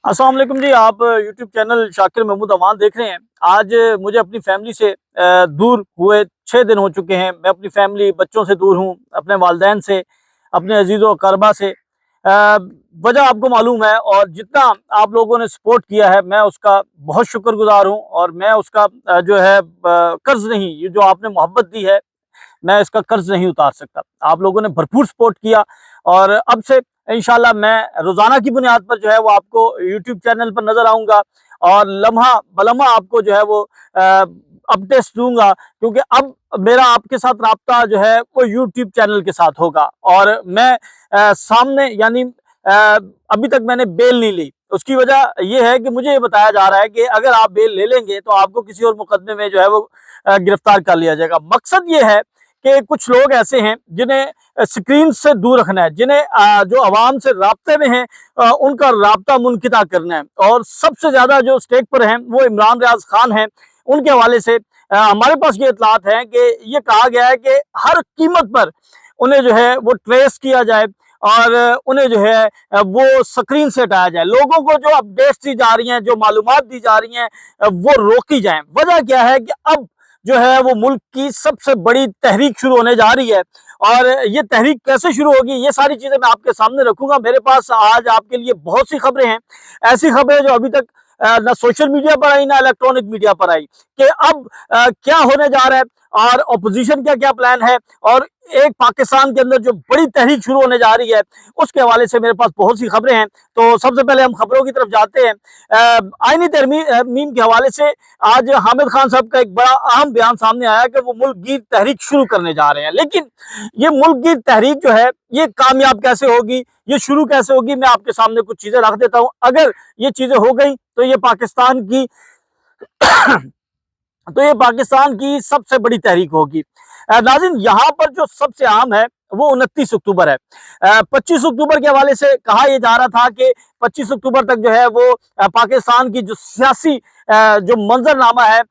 अस्सलाम वालेकुम जी। आप यूट्यूब चैनल शाकिर महमूद अमान देख रहे हैं। आज मुझे अपनी फैमिली से दूर हुए 6 दिन हो चुके हैं। मैं अपनी फैमिली बच्चों से दूर हूँ, अपने वालिदैन से, अपने अजीज़ व अक़रबा से। वजह आपको मालूम है और जितना आप लोगों ने सपोर्ट किया है मैं उसका बहुत शुक्रगुज़ार हूँ और मैं उसका जो है कर्ज़ नहीं, ये जो आपने मोहब्बत दी है मैं इसका कर्ज नहीं उतार सकता। आप लोगों ने भरपूर सपोर्ट किया और अब से इंशाल्लाह मैं रोज़ाना की बुनियाद पर जो है वो आपको यूट्यूब चैनल पर नज़र आऊँगा और लम्हा बलम्हा आपको जो है वो अपडेट्स दूँगा, क्योंकि अब मेरा आपके साथ राब्ता जो है वो यूट्यूब चैनल के साथ होगा। और मैं सामने यानी अभी तक मैंने बेल नहीं ली। उसकी वजह ये है कि मुझे ये बताया जा रहा है कि अगर आप बेल ले लेंगे तो आपको किसी और मुकदमे में जो है वो गिरफ्तार कर लिया जाएगा। मकसद ये है कि कुछ लोग ऐसे हैं जिन्हें स्क्रीन से दूर रखना है, जिन्हें जो आवाम से राब्ते में हैं उनका राब्ता मुनक़िता करना है। और सबसे ज़्यादा जो स्टेक पर हैं वो इमरान रियाज़ खान हैं। उनके हवाले से हमारे पास ये इत्तलात है कि ये कहा गया है कि हर कीमत पर उन्हें जो है वो ट्रेस किया जाए और उन्हें जो है वो स्क्रीन से हटाया जाए। लोगों को जो अपडेट्स दी जा रही हैं, जो मालूमात दी जा रही हैं वो रोकी जाएँ। वजह क्या है कि अब जो है वो मुल्क की सबसे बड़ी तहरीक शुरू होने जा रही है और ये तहरीक कैसे शुरू होगी ये सारी चीज़ें मैं आपके सामने रखूँगा। मेरे पास आज आपके लिए बहुत सी खबरें हैं, ऐसी खबरें जो अभी तक ना सोशल मीडिया पर आई ना इलेक्ट्रॉनिक मीडिया पर आई, कि अब क्या होने जा रहा है और अपोजिशन का क्या प्लान है और एक पाकिस्तान के अंदर जो बड़ी तहरीक शुरू होने जा रही है उसके हवाले से मेरे पास बहुत सी खबरें हैं। तो सबसे पहले हम खबरों की तरफ जाते हैं। आईनी तरमीम के हवाले से आज हामिद खान साहब का एक बड़ा अहम बयान सामने आया कि वो मुल्क गिर तहरीक शुरू करने जा रहे हैं। लेकिन ये मुल्क गिर तहरीक जो है ये कामयाब कैसे होगी, ये शुरू कैसे होगी, मैं आपके सामने कुछ चीजें रख देता हूँ। अगर ये चीजें हो गई तो ये पाकिस्तान की तो ये पाकिस्तान की सबसे बड़ी तहरीक होगी। नाज़रीन, यहाँ पर जो सबसे अहम है वो 29 अक्टूबर है। 25 अक्टूबर के हवाले से कहा यह जा रहा था कि 25 अक्टूबर तक जो है वो पाकिस्तान की जो सियासी जो मंजरनामा है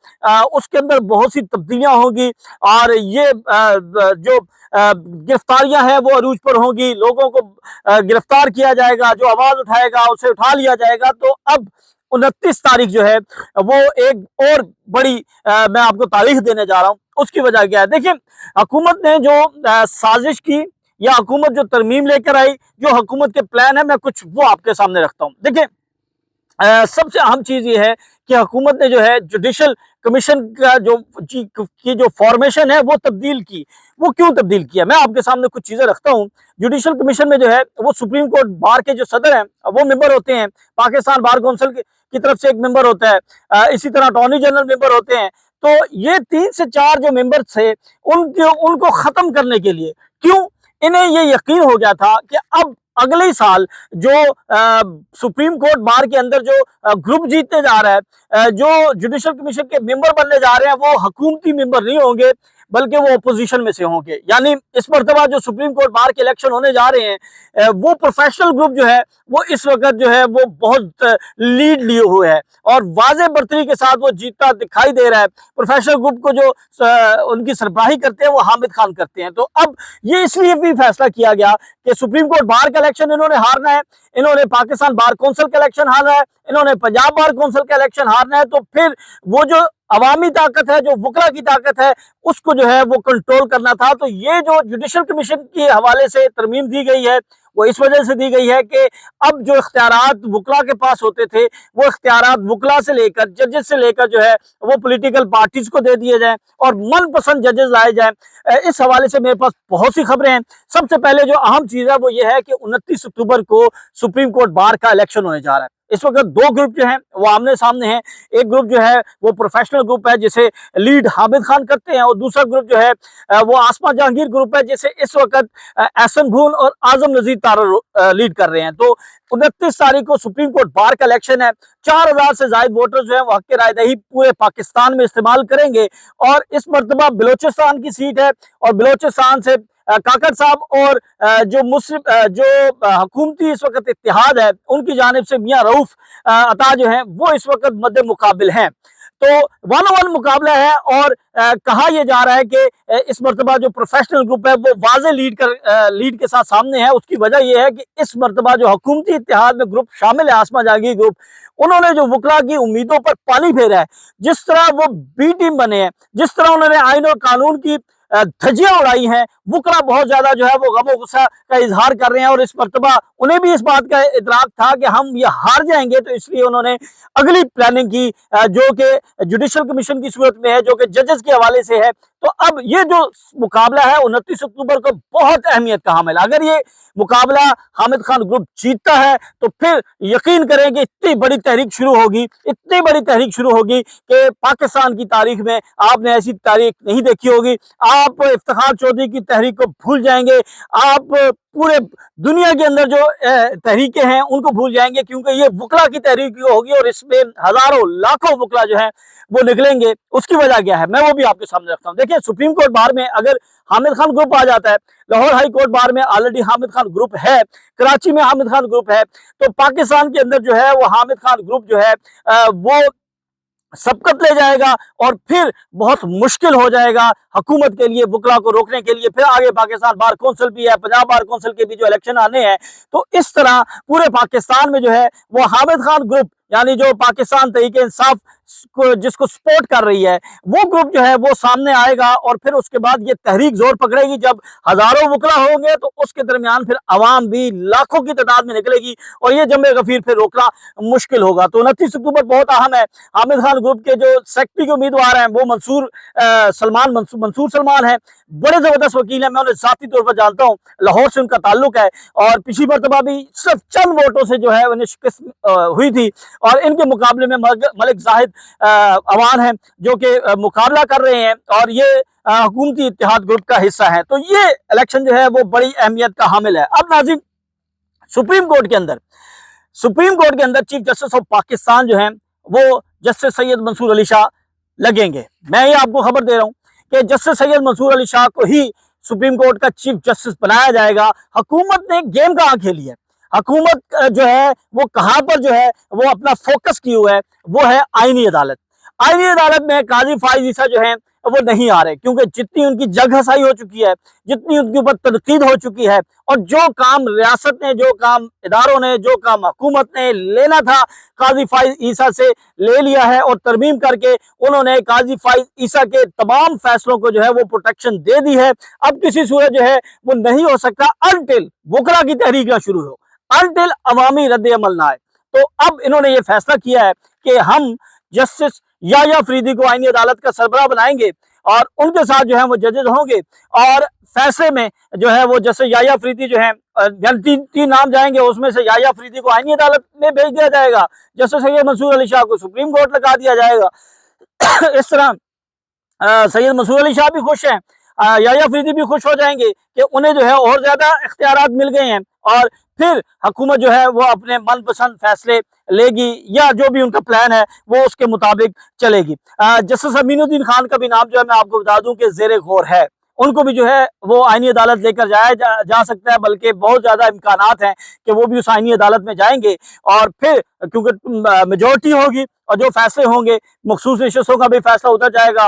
उसके अंदर बहुत सी तब्दीलियां होंगी और ये जो गिरफ्तारियां हैं वो अरूज पर होंगी। लोगों को गिरफ्तार किया जाएगा, जो आवाज उठाएगा उसे उठा लिया जाएगा। तो अब 29 तारीख जो है वो एक और बड़ी मैं आपको तारीख देने जा रहा हूँ। उसकी वजह क्या है, देखिए हुकूमत ने जो साजिश की या हुकूमत जो तरमीम लेकर आई, जो हुकूमत के प्लान है, मैं कुछ वो आपके सामने रखता हूँ। देखिए सबसे अहम चीज ये है कि हुकूमत ने जो है जुडिशल कमीशन का की जो फॉर्मेशन है वो तब्दील की। वो क्यों तब्दील किया, मैं आपके सामने कुछ चीजें रखता हूँ। जुडिशल कमीशन में जो है वो सुप्रीम कोर्ट बार के जो सदर हैं वो मेंबर होते हैं, पाकिस्तान बार काउंसिल की तरफ से एक मेंबर होता है, इसी तरह अटॉर्नी जनरल मेंबर होते हैं। तो ये 3 से 4 जो मेंबर थे उनको खत्म करने के लिए, क्यों, इन्हें ये यकीन हो गया था कि अब अगले ही साल जो सुप्रीम कोर्ट बार के अंदर जो ग्रुप जीतने जा रहा है, जो जुडिशल कमीशन के मेंबर बनने जा रहे हैं वो हुकूमती मेंबर नहीं होंगे बल्कि वो अपोजिशन में से होंगे। यानी इस मरतबा जो सुप्रीम कोर्ट बार के इलेक्शन होने जा रहे हैं वो प्रोफेशनल ग्रुप जो है वो इस वक्त जो है वो बहुत लीड लिए हुए है और वाज़ेह बर्तरी के साथ वो जीतता दिखाई दे रहा है। प्रोफेशनल ग्रुप को जो उनकी सरबराही करते हैं वो हामिद खान करते हैं। तो अब ये इसलिए भी फैसला किया गया कि सुप्रीम कोर्ट बार का इलेक्शन इन्होंने हारना है, इन्होंने पाकिस्तान बार कौंसिल का इलेक्शन हारना है, इन्होंने पंजाब बार कौंसिल का इलेक्शन हारना है। तो फिर वो जो अवामी ताकत है, जो वकला की ताकत है, उसको जो है वो कंट्रोल करना था। तो ये जो जुडिशल कमीशन के हवाले से तरमीम दी गई है वो इस वजह से दी गई है कि अब जो इख्तियारात वकला के पास होते थे वो इख्तियारात वकला से लेकर जजेस से लेकर जो है वो पॉलिटिकल पार्टीज को दे दिए जाएं और मनपसंद जजेस लाए जाएं। इस हवाले से मेरे पास बहुत सी खबरें हैं। सबसे पहले जो अहम चीज है वो ये है कि 29 अक्टूबर को सुप्रीम कोर्ट बार का इलेक्शन होने जा रहा है। इस वक्त 2 ग्रुप जो हैं वो आमने सामने हैं। एक ग्रुप जो है वो प्रोफेशनल ग्रुप है जिसे लीड हामिद खान करते हैं और दूसरा ग्रुप जो है वो आसमा जहांगीर ग्रुप है जिसे इस वक्त एहसन भून और आजम नजीर तारा लीड कर रहे हैं। तो 29 तारीख को सुप्रीम कोर्ट बार का इलेक्शन है। 4000 से ज्यादा वोटर जो है वो हक की रायदही पूरे पाकिस्तान में इस्तेमाल करेंगे और इस मरतबा बलोचिस्तान की सीट है और बलोचिस्तान से काकड़ साहब और जो मुस्लिम जो हुकूमती इस वक्त इत्तेहाद है उनकी जानिब से मियां रऊफ अता जो है वो इस वक्त मद्दे मुकाबिल हैं। तो 1-on-1 मुकाबला है और कहा यह जा रहा है कि इस मर्तबा जो प्रोफेशनल ग्रुप है वो वाज़े लीड के साथ सामने है। उसकी वजह यह है कि इस मर्तबा जो हुकूमती इत्तेहाद में ग्रुप शामिल है, आसमा जहांगीर ग्रुप, उन्होंने जो वकला की उम्मीदों पर पानी फेरा है। जिस तरह वो बी टीम बने हैं, जिस तरह उन्होंने आईन और कानून की धज्जियां उड़ाई हैं, वकला बहुत ज्यादा जो है वो गम गुस्सा का इजहार कर रहे हैं। और इस मर्तबा उन्हें भी इस बात का इदराक था कि हम ये हार जाएंगे, तो इसलिए उन्होंने अगली प्लानिंग की, जो कि जुडिशल कमीशन की सूरत में है, जो कि जजेस के हवाले से है। तो अब ये जो मुकाबला है 29 अक्टूबर को बहुत अहमियत का हामिल है। अगर ये मुकाबला हामिद खान ग्रुप जीतता है तो फिर यकीन करें कि इतनी बड़ी तहरीक शुरू होगी, इतनी बड़ी तहरीक शुरू होगी कि पाकिस्तान की तारीख में आपने ऐसी तारीख नहीं देखी होगी। आप इफ्तिखार चौधरी की तहरीक को भूल जाएंगे, आप पूरे दुनिया के अंदर जो तहरीकें हैं उनको भूल जाएंगे, क्योंकि ये वकला की तहरीक होगी और इसमें हजारों लाखों वकला जो है वो निकलेंगे। उसकी वजह क्या है, मैं वो भी आपके सामने रखता हूँ। देखिए, सुप्रीम कोर्ट बार में अगर हामिद खान ग्रुप आ जाता है, लाहौर हाई कोर्ट बार में ऑलरेडी हामिद खान ग्रुप है, कराची में हामिद खान ग्रुप है, तो पाकिस्तान के अंदर जो है वो हामिद खान ग्रुप जो है वो सबकत ले जाएगा और फिर बहुत मुश्किल हो जाएगा हुकूमत के लिए वकला को रोकने के लिए। फिर आगे पाकिस्तान बार कौंसिल भी है, पंजाब बार कौंसिल के भी जो इलेक्शन आने हैं, तो इस तरह पूरे पाकिस्तान में जो है वो हामिद खान ग्रुप, यानी जो पाकिस्तान तहरीक-ए-इंसाफ जिसको सपोर्ट कर रही है, वो ग्रुप जो है वो सामने आएगा। और फिर उसके बाद ये तहरीक जोर पकड़ेगी। जब हजारों वकला होंगे तो उसके दरमियान फिर अवाम भी लाखों की तादाद में निकलेगी और ये जमे गफीर फिर रोकना मुश्किल होगा। तो 29 अक्टूबर बहुत अहम है। हामिद खान ग्रुप के जो सेक्रेटरी के उम्मीदवार हैं वो मंसूर सलमान है, बड़े जबरदस्त वकील है, मैं उन्हें जाती तौर पर जानता हूँ, लाहौर से उनका ताल्लुक है और पिछली मरतबा भी सिर्फ चंद वोटों से जो है उन्हें शिकस्त हुई थी। और इनके मुकाबले में मलिक जाहिद अवान है जो कि मुकाबला कर रहे हैं और ये हुकूमती इत्तेहाद ग्रुप का हिस्सा है। तो ये इलेक्शन जो है वो बड़ी अहमियत का हामिल है। अब नाज़रीन, सुप्रीम कोर्ट के अंदर चीफ जस्टिस ऑफ पाकिस्तान जो है वो जस्टिस सैयद मंसूर अली शाह लगेंगे। मैं ये आपको खबर दे रहा हूँ कि जस्टिस सैयद मंसूर अली शाह को ही सुप्रीम कोर्ट का चीफ जस्टिस बनाया जाएगा। हुकूमत ने गेम कहाँ खेली है, हुकूमत जो है वो कहाँ पर जो है वो अपना फोकस किए हुआ है, वो है आईनी अदालत। आईनी अदालत में काजी फाइज ईसा जो है वो नहीं आ रहे, क्योंकि जितनी उनकी जग हसाई हो चुकी है, जितनी उनके ऊपर तनकीद हो चुकी है, और जो काम रियासत ने, जो काम इदारों ने, जो काम हुकूमत ने लेना था काजी फाइज ईसा से ले लिया है और तरमीम करके उन्होंने काजी फाइज ईसा के तमाम फैसलों को जो है वो प्रोटेक्शन दे दी है। अब किसी सूरत जो है वो नहीं हो सकता अनटिल वकला की तहरीक ना शुरू हो, अनटिल अवामी रद्द अमल ना आए। तो अब इन्होंने ये फैसला किया है कि हम जस्टिस याया अफरीदी को आईनी अदालत का सरबराह बनाएंगे और उनके साथ जो है वो जजेस होंगे और फैसले में जो है वो जैसे याया अफरीदी जो है तीन नाम जाएंगे, उसमें से याया अफरीदी को आईनी अदालत में भेज दिया जाएगा, जस्टिस सैयद मंसूर अली शाह को सुप्रीम कोर्ट लगा दिया जाएगा। इस तरह सैयद मंसूर अली शाह भी खुश हैं, याया अफरीदी भी खुश हो जाएंगे कि उन्हें जो है और ज्यादा इख्तियारात मिल गए हैं और फिर हुकूमत जो है वो अपने मनपसंद फैसले लेगी या जो भी उनका प्लान है वो उसके मुताबिक चलेगी। जस्टिस अमीनुद्दीन खान का भी नाम जो है मैं आपको बता दूं कि जेरे गौर है, उनको भी जो है वो आईनी अदालत लेकर जा सकता है, बल्कि बहुत ज्यादा इम्कानात हैं कि वो भी उस आईनी अदालत में जाएंगे और फिर क्योंकि मेजोरिटी होगी और जो फैसले होंगे, मखसूस नशस्तों का भी फैसला उधर जाएगा,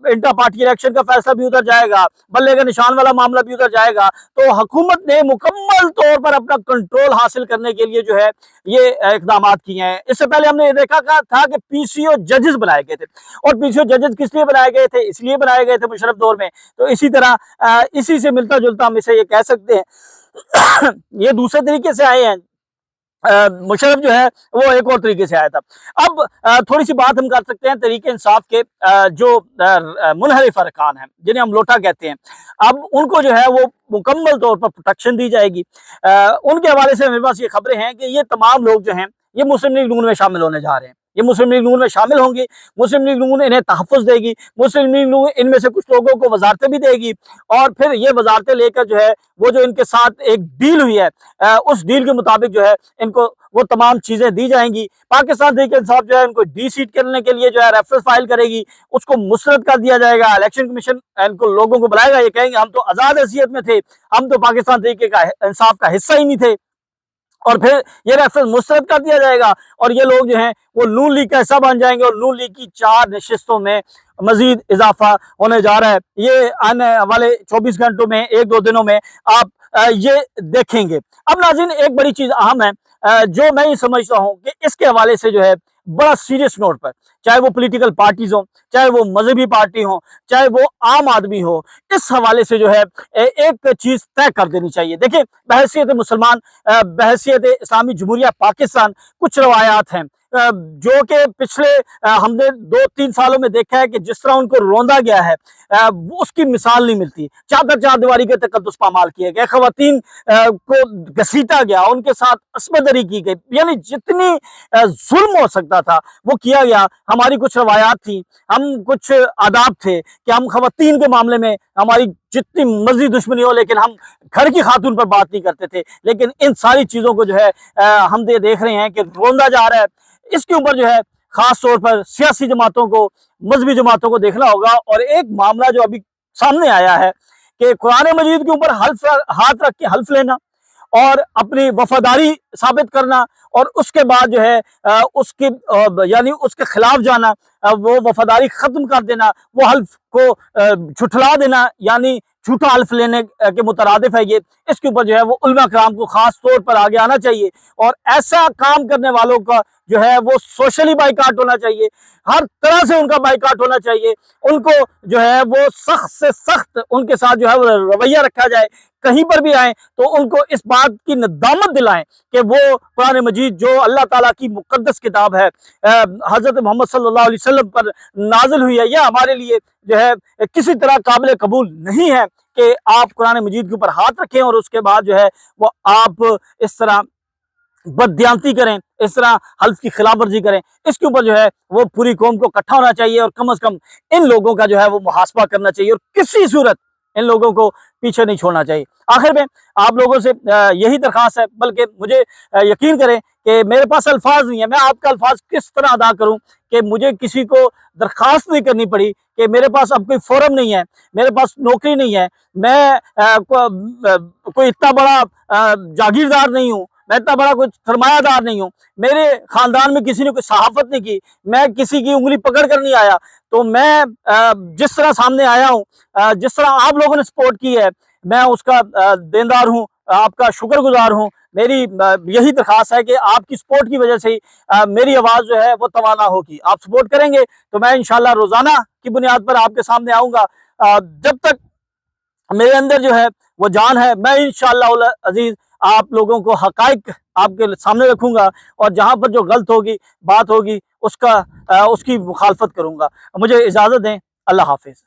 इंटर पार्टी इलेक्शन का फैसला भी उधर जाएगा, बल्ले का निशान वाला मामला भी उधर जाएगा। तो हुकूमत ने मुकम्मल तौर पर अपना कंट्रोल हासिल करने के लिए जो है ये इकदाम किए हैं। इससे पहले हमने ये देखा था कि पीसीओ जजेस बनाए गए थे और पीसीओ जजेस किस लिए बनाए गए थे, इसलिए बनाए गए थे मुशर्रफ दौर में। तो इसी तरह इसी से मिलता जुलता हम इसे ये कह सकते हैं ये दूसरे तरीके से आए हैं, मुशर्रफ जो है वो एक और तरीके से आया था। अब थोड़ी सी बात हम कर सकते हैं तरीके इंसाफ के जो मुनहरिफ अरकान हैं जिन्हें हम लोटा कहते हैं, अब उनको जो है वो मुकम्मल तौर पर प्रोटेक्शन दी जाएगी। उनके हवाले से मेरे पास ये खबरें हैं कि ये तमाम लोग जो हैं ये मुस्लिम लीग नून में शामिल होने जा रहे हैं, ये मुस्लिम लीग नून में शामिल होंगे, मुस्लिम लीग नून इन्हें तहफ़्फ़ुज़ देगी, मुस्लिम लीग नून इनमें से कुछ लोगों को वजारतें भी देगी और फिर ये वजारतें लेकर जो है वो जो इनके साथ एक डील हुई है उस डील के मुताबिक जो है इनको वो तमाम चीजें दी जाएंगी। पाकिस्तान तहरीक इंसाफ जो है इनको डी सीट करने के लिए जो है रेफरेंस फाइल करेगी, उसको मुस्तरद कर दिया जाएगा। इलेक्शन कमीशन इनको लोगों को बुलाएगा, ये कहेंगे हम तो आजाद हैसियत में थे, हम तो पाकिस्तान तहरीक इंसाफ का हिस्सा ही नहीं थे, और फिर ये रेफरेंस मुस्तरद कर दिया जाएगा और ये लोग जो हैं वो नून लीग का हिस्सा बन जाएंगे और नून लीग की 4 नशिस्तों में मजीद इजाफा होने जा रहा है। ये आने वाले 24 घंटों में, 1-2 दिनों में आप ये देखेंगे। अब नाज़रीन, एक बड़ी चीज अहम है जो मैं ये समझता हूँ कि इसके हवाले से जो है बड़ा सीरियस नोट पर, चाहे वो पॉलिटिकल पार्टीज हो, चाहे वो मजहबी पार्टी हो, चाहे वो आम आदमी हो, इस हवाले से जो है एक चीज तय कर देनी चाहिए। देखिए, बहैसियत मुसलमान, बहैसियत इस्लामी जमहूरिया पाकिस्तान, कुछ रवायात हैं जो कि पिछले हमने 2-3 सालों में देखा है कि जिस तरह उनको रोंदा गया है वो उसकी मिसाल नहीं मिलती। चादर चारदीवारी के तकद्दुस पामाल किए गए, खवातीन को घसीटा गया, उनके साथ अस्मदरी की गई, यानी जितनी जुल्म हो सकता था वो किया गया। हमारी कुछ रवायात थी, हम कुछ आदाब थे कि हम खवातीन के मामले में हमारी जितनी मर्जी दुश्मनी हो लेकिन हम घर की खातून पर बात नहीं करते थे। लेकिन इन सारी चीजों को जो है हम देख रहे हैं कि रोंदा जा रहा है। इसके ऊपर जो है खास तौर पर सियासी जमातों को, मजहबी जमातों को देखना होगा। और एक मामला जो अभी सामने आया है कि कुरान मजीद के ऊपर हल्फ, हाथ रख के हल्फ लेना और अपनी वफादारी साबित करना और उसके बाद जो है उसके यानी उसके खिलाफ जाना, वो वफादारी खत्म कर देना, वो हल्फ को झुठला देना, यानी झूठा हल्फ लेने के मुतरादिफ है ये। इसके ऊपर जो है वो उलमा कराम को खास तौर पर आगे आना चाहिए और ऐसा काम करने वालों का जो है वो सोशली बाइकाट होना चाहिए, हर तरह से उनका बाइकाट होना चाहिए। उनको जो है वो सख्त से सख्त उनके साथ जो है वो रवैया रखा जाए। कहीं पर भी आए तो उनको इस बात की नदामत दिलाएं कि वो कुरान मजीद जो अल्लाह ताला की मुकद्दस किताब है, हजरत मोहम्मद सल्लल्लाहु अलैहि वसल्लम पर नाजिल हुई है, यह हमारे लिए जो है किसी तरह काबिल कबूल नहीं है कि आप कुरान मजीद के ऊपर हाथ रखें और उसके बाद जो है वो आप इस तरह बददियांती करें, इस तरह हल्फ की खिलाफ वर्जी करें। इसके ऊपर जो है वो पूरी कौम को इकट्ठा होना चाहिए और कम से कम इन लोगों का जो है वो मुहासबा करना चाहिए और किसी सूरत इन लोगों को पीछे नहीं छोड़ना चाहिए। आखिर में आप लोगों से यही दरख्वास्त है, बल्कि मुझे यकीन करें कि मेरे पास अल्फाज नहीं है, मैं आपका अल्फाज किस तरह अदा करूं कि मुझे किसी को दरख्वास्त नहीं करनी पड़ी कि मेरे पास अब कोई फोरम नहीं है, मेरे पास नौकरी नहीं है, मैं कोई इतना बड़ा जागीरदार नहीं हूँ, मैं इतना बड़ा कोई सरमायादार नहीं हूँ, मेरे खानदान में किसी ने कोई सहाफत नहीं की, मैं किसी की उंगली पकड़ कर नहीं आया। तो मैं जिस तरह सामने आया हूँ, जिस तरह आप लोगों ने सपोर्ट की है, मैं उसका देनदार हूँ, आपका शुक्रगुजार हूँ। मेरी यही दरख्वास्त है कि आपकी सपोर्ट की वजह से ही मेरी आवाज़ जो है वो तवाना होगी। आप सपोर्ट करेंगे तो मैं इंशाल्लाह रोज़ाना की बुनियाद पर आपके सामने आऊँगा। जब तक मेरे अंदर जो है वो जान है, मैं इंशाअल्लाह अजीज आप लोगों को हकाइक आपके सामने रखूंगा और जहां पर जो गलत होगी बात होगी उसकी मुखालफत करूंगा। मुझे इजाजत दें। अल्लाह हाफिज।